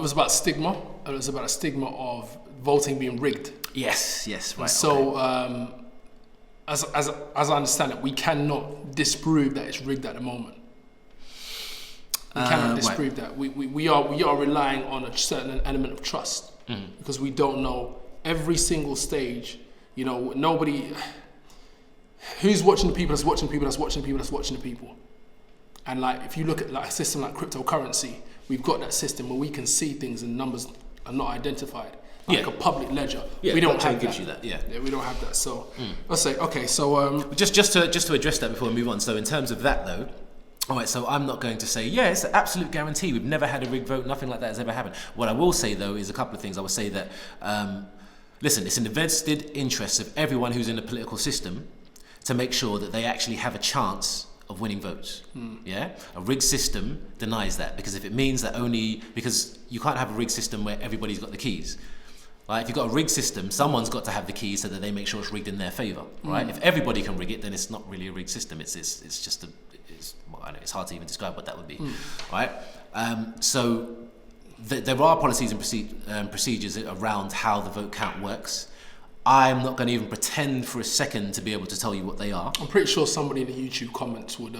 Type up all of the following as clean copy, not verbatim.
was about stigma. It was about a stigma of voting being rigged. Yes, right. So, as I understand it, we cannot disprove that it's rigged at the moment. We cannot disprove that. We are relying on a certain element of trust because we don't know every single stage. You know, nobody who's watching the people that's watching the people that's watching the people that's watching the people. And like, if you look at like a system like cryptocurrency, we've got that system where we can see things and numbers are not identified. Like a public ledger. Yeah, we don't have gives that. you that. Yeah, we don't have that. So let's say, okay, so just to address that before we move on. So in terms of that though, all right, so I'm not going to say, yeah, it's an absolute guarantee. We've never had a rigged vote. Nothing like that has ever happened. What I will say though is a couple of things. I will say that, listen, it's in the vested interests of everyone who's in the political system to make sure that they actually have a chance of winning votes. Yeah, a rigged system denies that, because if it means that because you can't have a rigged system where everybody's got the keys. Right? If you've got a rigged system, someone's got to have the keys so that they make sure it's rigged in their favour. Right? If everybody can rig it, then it's not really a rigged system. It's just it's hard to even describe what that would be. Right? So there are policies and procedures around how the vote count works. I'm not going to even pretend for a second to be able to tell you what they are. I'm pretty sure somebody in the YouTube comments would.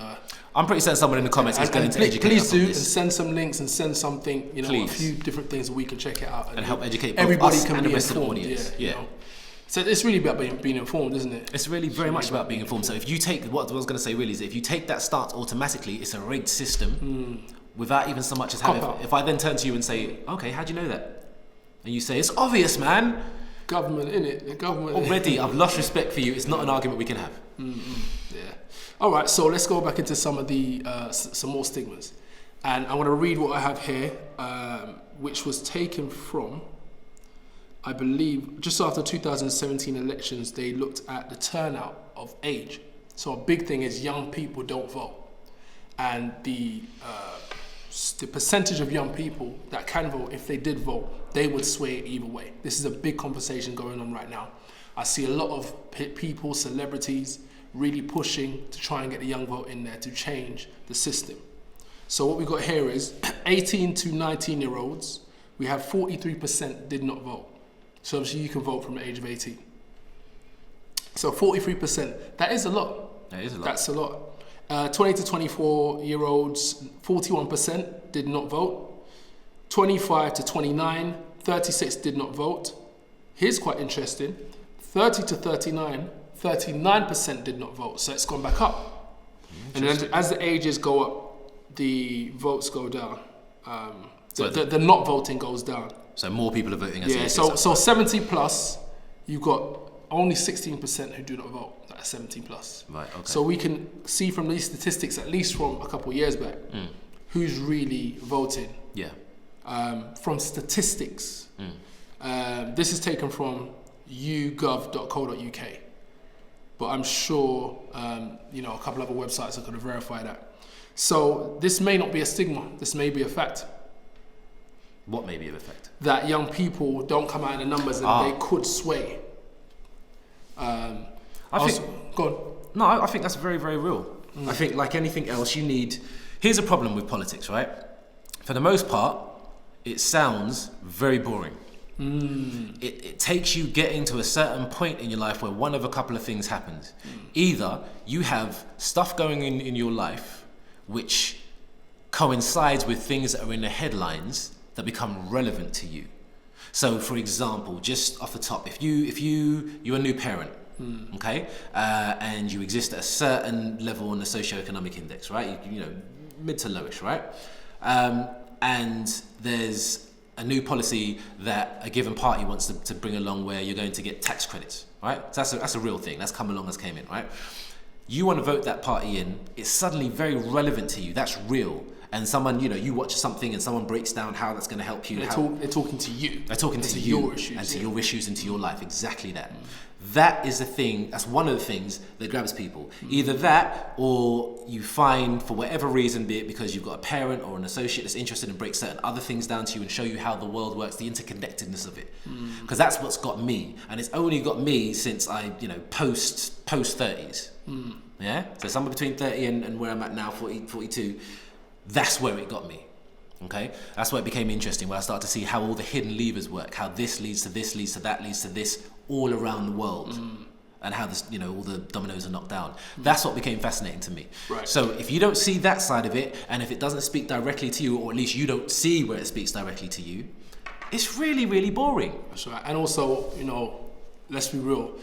I'm pretty certain someone in the comments is going to educate please us do, on and this. send some links and send something, you know, Please. a few different things that we can check it out and help educate both everybody us can and be the rest informed. of the audience. You know? So it's really about being informed, isn't it? It's really very much about being informed. So if you take, what I was going to say really is, if you take that stance automatically, it's a rigged system without even so much as having. If I then turn to you and say, okay, how do you know that? And you say, it's obvious, man. Government, innit? The government. Already, I've lost respect for you. It's not an argument we can have. Yeah. All right, so let's go back into some of the, some more stigmas. And I'm going to read what I have here, which was taken from, I believe, just after 2017 elections, they looked at the turnout of age. So a big thing is young people don't vote. And the percentage of young people that can vote, if they did vote, they would sway it either way. This is a big conversation going on right now. I see a lot of people, celebrities, really pushing to try and get the young vote in there to change the system. So what we've got here is 18 to 19-year-olds, we have 43% did not vote. So obviously you can vote from the age of 18. So 43%, that is a lot. That is a lot. That's a lot. 20 to 24-year-olds, 41% did not vote. 25 to 29, 36 did not vote. Here's quite interesting. 30 to 39, 39% did not vote. So it's gone back up. And then as the ages go up, the votes go down. The not voting goes down. So more people are voting as Yeah, so 70 plus, you've got only 16% who do not vote. That's 17 plus. Right, okay. So we can see from these statistics, at least from a couple of years back, who's really voting. Yeah. From statistics. This is taken from yougov.co.uk. But I'm sure, a couple other websites are going to verify that. So this may not be a stigma. This may be a fact. What may be of effect? That young people don't come out in the numbers and they could sway. I think that's very, very real. I think like anything else, here's a problem with politics, right? For the most part, it sounds very boring. It takes you getting to a certain point in your life where one of a couple of things happens. Either you have stuff going in your life which coincides with things that are in the headlines that become relevant to you. So for example, just off the top, if you're a new parent, okay, and you exist at a certain level on the socioeconomic index, right? You know, mid to lowish, right? And there's a new policy that a given party wants to bring along where you're going to get tax credits, right? So that's a real thing. That's come along, that's came in, right? You want to vote that party in, it's suddenly very relevant to you. That's real. And someone, you watch something and someone breaks down how that's going to help you. They're talking to you. They're talking to you your issues, and to your issues and to your life. Exactly that. That is the thing. That's one of the things that grabs people. Either that, or you find for whatever reason, be it because you've got a parent or an associate that's interested and break certain other things down to you and show you how the world works, the interconnectedness of it. Because that's what's got me, and it's only got me since I, post 30s. Yeah. So somewhere between 30 and where I'm at now, 42. That's where it got me. Okay, that's where it became interesting. Where I started to see how all the hidden levers work, how this leads to this, leads to that, leads to this, all around the world, and how this, all the dominoes are knocked down. That's what became fascinating to me. Right. So if you don't see that side of it, and if it doesn't speak directly to you, or at least you don't see where it speaks directly to you, it's really, really boring. That's right. And also, let's be real.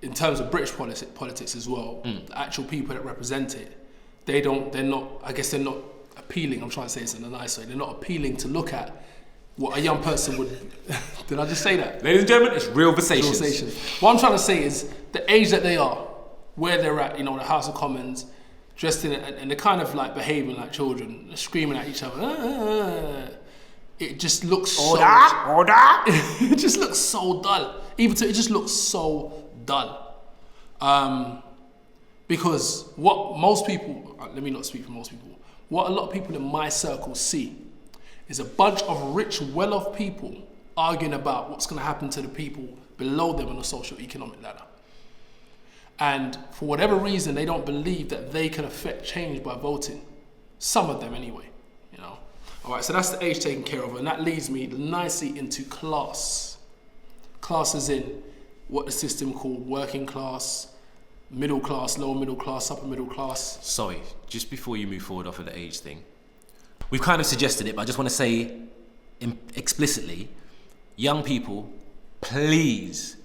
In terms of British politics as well, the actual people that represent it, they're not appealing. I'm trying to say this in a nice way. They're not appealing to look at what a young person would. Did I just say that? Ladies and gentlemen, it's real conversations. What I'm trying to say is the age that they are, where they're at, the House of Commons, dressed in it, and they're kind of like behaving like children, screaming at each other. It just looks order. It just looks so dull. It just looks so dull. Because what most people, let me not speak for most people, what a lot of people in my circle see is a bunch of rich, well-off people arguing about what's going to happen to the people below them on the socio-economic ladder. And for whatever reason, they don't believe that they can affect change by voting. Some of them anyway, All right, so that's the age taken care of, and that leads me nicely into class. Class is in what the system called working class, middle class, lower middle class, upper middle class. Sorry, just before you move forward off of the age thing, we've kind of suggested it, but I just want to say explicitly, young people, please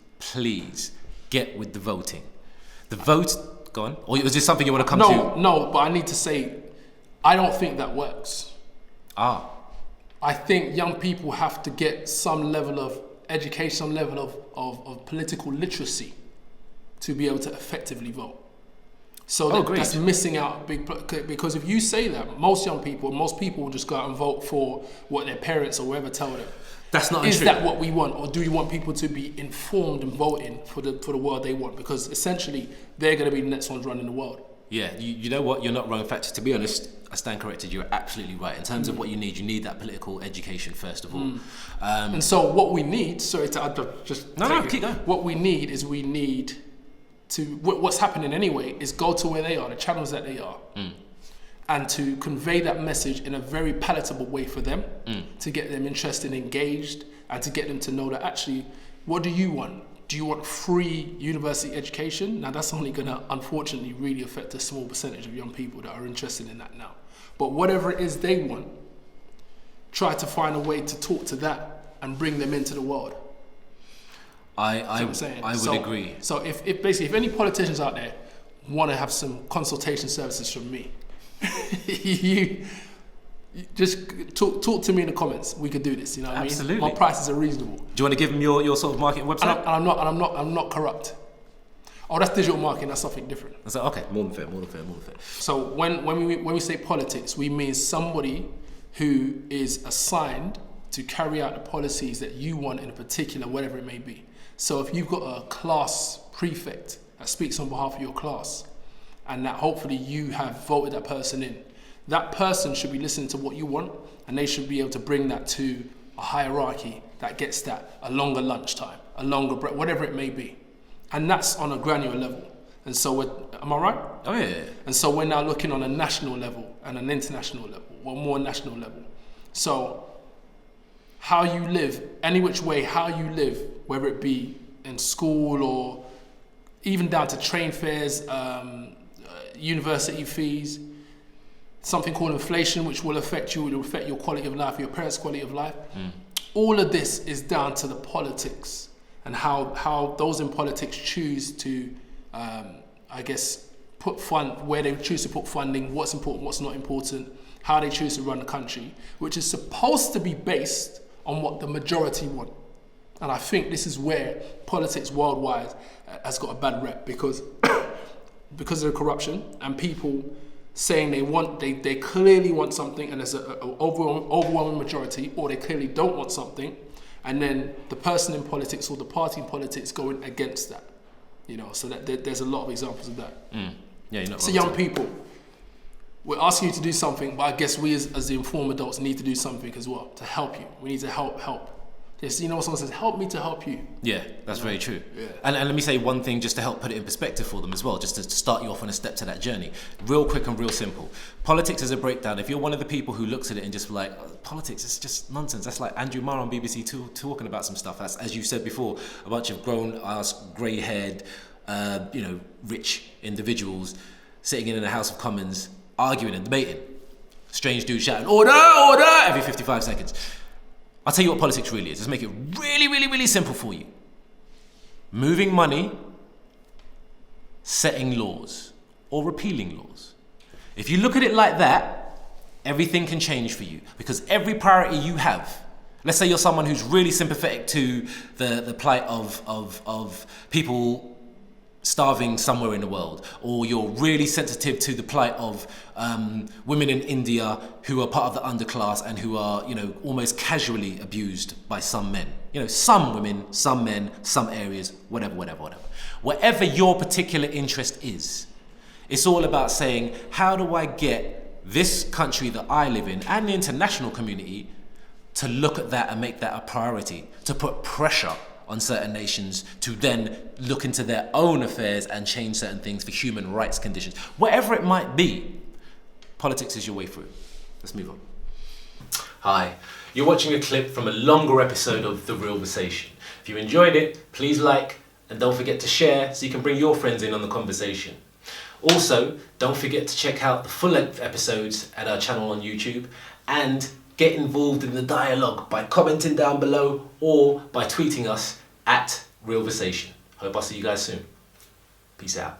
get with the voting. The vote, go on, or is this something you want to come to? No, but I need to say, I don't think that works. I think young people have to get some level of education, some level of political literacy to be able to effectively vote. So that's missing out big, because if you say that, most people will just go out and vote for what their parents or whoever tell them. That's not Is untrue. that what we want, or do you want people to be informed and voting for the world they want? Because essentially, they're going to be the next ones running the world. Yeah, you know what? You're not wrong. In fact, to be honest, I stand corrected. You're absolutely right. In terms of what you need that political education first of all. And so what we need, keep going. What we need to, what's happening anyway, is go to where they are, the channels that they are, and to convey that message in a very palatable way for them, to get them interested and engaged, and to get them to know that actually, what do you want? Do you want free university education? Now that's only going to, unfortunately, really affect a small percentage of young people that are interested in that now. But whatever it is they want, try to find a way to talk to that and bring them into the world. I would agree. So if any politicians out there want to have some consultation services from me, you just talk to me in the comments. We could do this. You know what Absolutely. I mean? My prices are reasonable. Do you want to give them your sort of marketing website? And I'm not corrupt. Oh, that's digital marketing. That's something different. I said, okay, more than fair. So when we say politics, we mean somebody who is assigned to carry out the policies that you want in a particular, whatever it may be. So if you've got a class prefect that speaks on behalf of your class, and that hopefully you have voted that person in, that person should be listening to what you want, and they should be able to bring that to a hierarchy that gets that, a longer lunchtime, a longer break, whatever it may be. And that's on a granular level. And so am I right? Oh yeah. And so we're now looking on a national level and an international level, or more national level. So how you live, any which way, how you live, whether it be in school or even down to train fares, university fees, something called inflation, which will affect you, it will affect your quality of life, your parents' quality of life. All of this is down to the politics and how those in politics choose to, put where they choose to put funding, what's important, what's not important, how they choose to run the country, which is supposed to be based on what the majority want. And I think this is where politics worldwide has got a bad rep, because of the corruption and people saying they clearly want something, and there's an overwhelming majority, or they clearly don't want something, and then the person in politics or the party in politics going against that. So that there's a lot of examples of that. Yeah, you're not so young people, we're asking you to do something, but I guess we as the informed adults need to do something as well to help you. We need to help Yes, you know, someone says, help me to help you. Yeah, that's very true. Yeah. And let me say one thing just to help put it in perspective for them as well, just to start you off on a step to that journey. Real quick and real simple. Politics is a breakdown. If you're one of the people who looks at it and just like, oh, politics is just nonsense. That's like Andrew Marr on BBC Two talking about some stuff. That's, as you said before, a bunch of grown-ass, grey-haired, rich individuals sitting in a House of Commons arguing and debating. Strange dude shouting, order, order, every 55 seconds. I'll tell you what politics really is. Let's make it really, really, really simple for you. Moving money, setting laws, or repealing laws. If you look at it like that, everything can change for you. Because every priority you have, let's say you're someone who's really sympathetic to the plight of people starving somewhere in the world, or you're really sensitive to the plight of women in India who are part of the underclass and who are, almost casually abused by some men. Some women, some men, some areas, whatever. Whatever your particular interest is, it's all about saying, how do I get this country that I live in and the international community to look at that and make that a priority, to put pressure on certain nations to then look into their own affairs and change certain things for human rights conditions. Whatever it might be, politics is your way through. Let's move on. Hi, you're watching a clip from a longer episode of The Realversation. If you enjoyed it, please like and don't forget to share so you can bring your friends in on the conversation. Also, don't forget to check out the full-length episodes at our channel on YouTube and get involved in the dialogue by commenting down below or by tweeting us at Realversation. Hope I'll see you guys soon. Peace out.